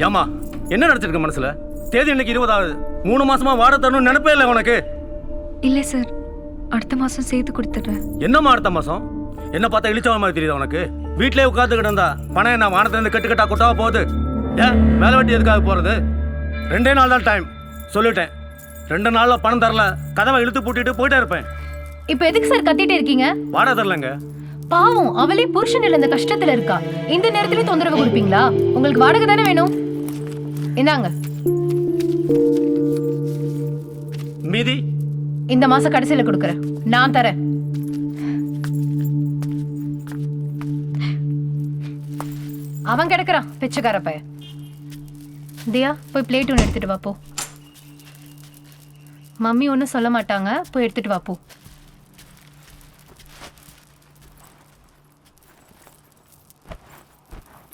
ஏமா என்ன நினைச்சிருக்க மனசுல? தேதி இன்னைக்கு 20 ஆகுது. 3 மாசமா வாடகை தரணும்னு நினைப்பே இல்லை உனக்கு. இல்லை சார், அடுத்த மாதம் சேர்த்து கொடுத்துட்றேன். என்னம்மா அடுத்த மாசம்? என்ன பார்த்தா இழிச்சவ மாதிரி தெரியுதா உனக்கு? வீட்டிலே உட்காந்துக்கிட்டு இருந்தா பணம் என்ன வானத்திலேருந்து கட்டுக்கட்டா கொட்டாவ போகுது? ஏன் வேலை வெட்டி எதுக்காக போகிறது? 2 நாள் தான் டைம் சொல்லிட்டேன். 2 நாளில் பணம் தரல கதவை இழுத்து பூட்டிட்டு போயிட்டே இருப்பேன். இப்போ எதுக்கு சார் கத்திட்டே இருக்கீங்க? வாடகை தரலங்க. பாவம், அவளே புருஷன் இழந்த கஷ்டத்துல இருக்கா. இந்த நேரத்துலயும் தொந்தரவு கொடுப்பீங்களா? உங்களுக்கு வாடகை தானே வேணும், இந்தாங்க. மீதி இந்த மாசம் கடைசியில கொடுக்கறேன், நான் தரேன். அவன் கிடக்குறான் பிச்சைக்கார பையன். தியா, போய் பிளேட் ஒன்று எடுத்துட்டு வா போ. மம்மி ஒன்றும் சொல்ல மாட்டாங்க, போய் எடுத்துட்டு வா போ.